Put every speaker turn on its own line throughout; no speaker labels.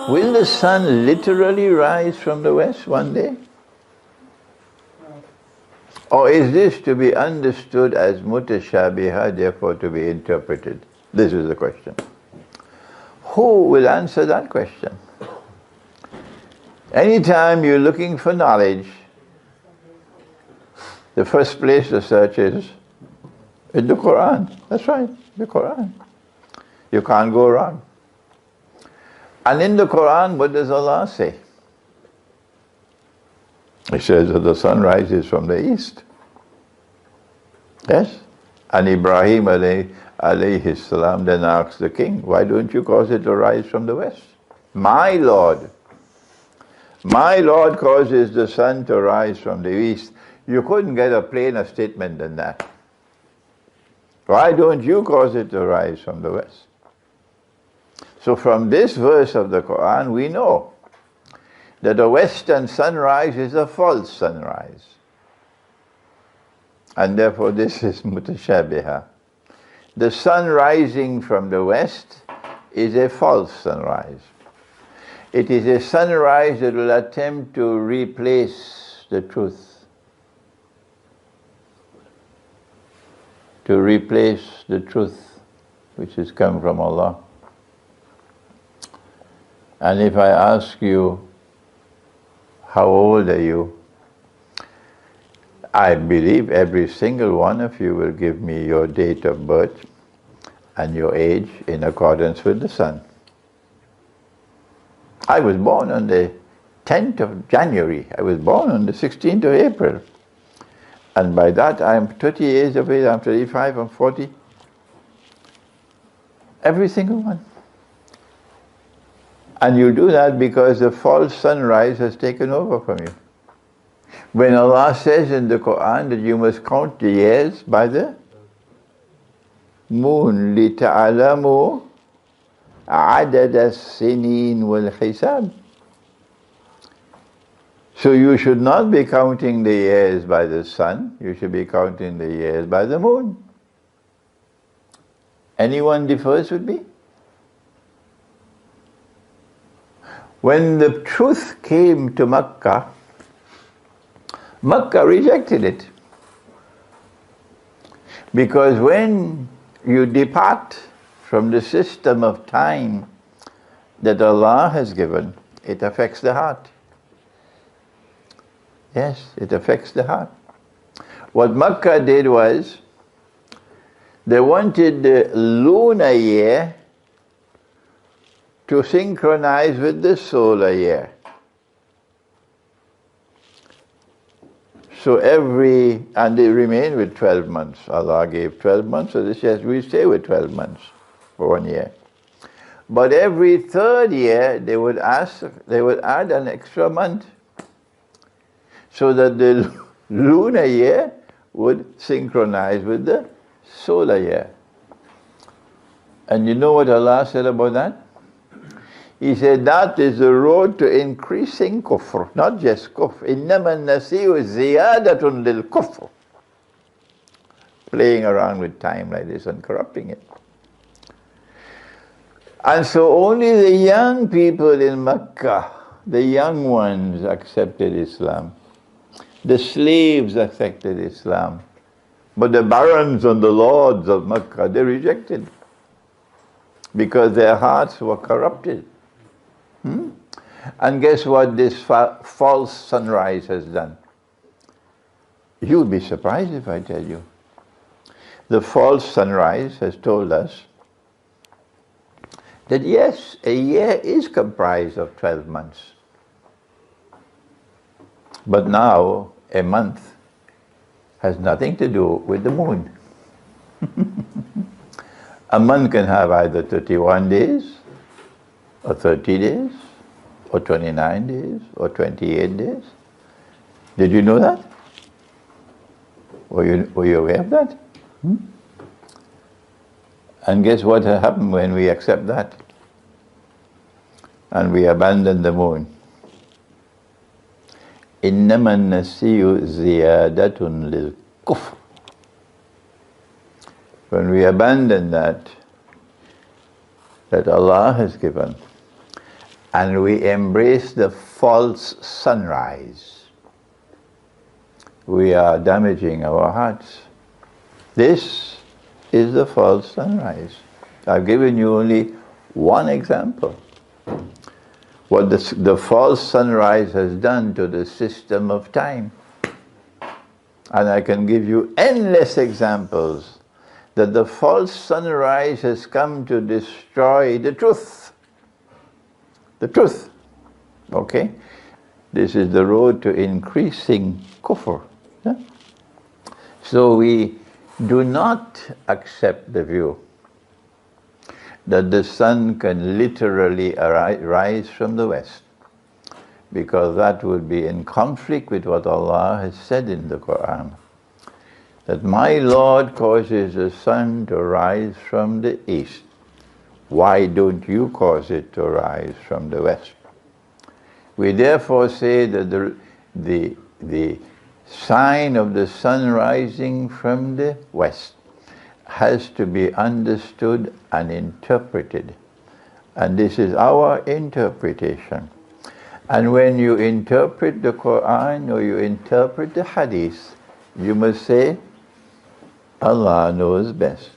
Will the sun literally rise from the west one day? Or is this to be understood as mutashabiha, therefore to be interpreted? This is the question. Who will answer that question? Anytime you're looking for knowledge, the first place to search is in the Qur'an. That's right, the Qur'an. You can't go wrong. And in the Qur'an, what does Allah say? He says that the sun rises from the east. Yes? And Ibrahim alayhi salam then asked the king, why don't you cause it to rise from the west? My Lord causes the sun to rise from the east. You couldn't get a plainer statement than that. Why don't you cause it to rise from the west? So from this verse of the Qur'an, we know that the western sunrise is a false sunrise. And therefore this is mutashabiha. The sun rising from the west is a false sunrise. It is a sunrise that will attempt to replace the truth. To replace the truth which has come from Allah. And if I ask you, how old are you? I believe every single one of you will give me your date of birth and your age in accordance with the sun. I was born on the 10th of January. I was born on the 16th of April. And by that I am 30 years of age, I'm 35, I'm 40. Every single one. And you do that because the false sunrise has taken over from you. When Allah says in the Qur'an that you must count the years by the moon, لِتَعْلَمُوا عَدَدَ السِّنِينَ وَالْحِسَابِ. So you should not be counting the years by the sun, you should be counting the years by the moon. Anyone differs with me? When the truth came to Makkah, Makkah rejected it. Because when you depart from the system of time that Allah has given, it affects the heart. Yes, it affects the heart. What Makkah did was, they wanted the lunar year to synchronize with the solar year. So and they remain with 12 months. Allah gave 12 months, so this year we stay with 12 months for 1 year. But every third year, they would add an extra month, so that the lunar year would synchronize with the solar year. And you know what Allah said about that? He said that is the road to increasing kufr, not just kufr. إِنَّمَا النَّسِيُّ زِيَادَةٌ لِلْكُفْرِ. Playing around with time like this and corrupting it. And so only the young people in Makkah, the young ones, accepted Islam. The slaves accepted Islam. But the barons and the lords of Makkah, they rejected. Because their hearts were corrupted. And guess what this false sunrise has done? You'll be surprised if I tell you. The false sunrise has told us that yes, a year is comprised of 12 months. But now, a month has nothing to do with the moon. A month can have either 31 days, or 30 days, or 29 days, or 28 days. Did you know that? Were you aware of that? And guess what happened when we accept that? And we abandon the moon. إِنَّمَا النَّسِيُّ زِيَادَةٌ لِلْكُفْرِ. When we abandon that Allah has given, and we embrace the false sunrise, we are damaging our hearts. This is the false sunrise. I've given you only one example. What the false sunrise has done to the system of time. And I can give you endless examples that the false sunrise has come to destroy the truth. The truth. Okay? This is the road to increasing kufr. Yeah? So we do not accept the view that the sun can literally rise from the west, because that would be in conflict with what Allah has said in the Qur'an, that my Lord causes the sun to rise from the east. Why don't you cause it to rise from the west? We therefore say that the sign of the sun rising from the west has to be understood and interpreted. And this is our interpretation. And when you interpret the Qur'an or you interpret the Hadith, you must say, Allah knows best.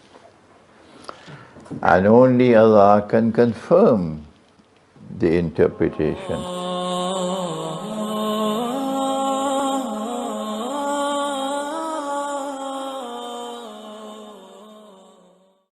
And only Allah can confirm the interpretation.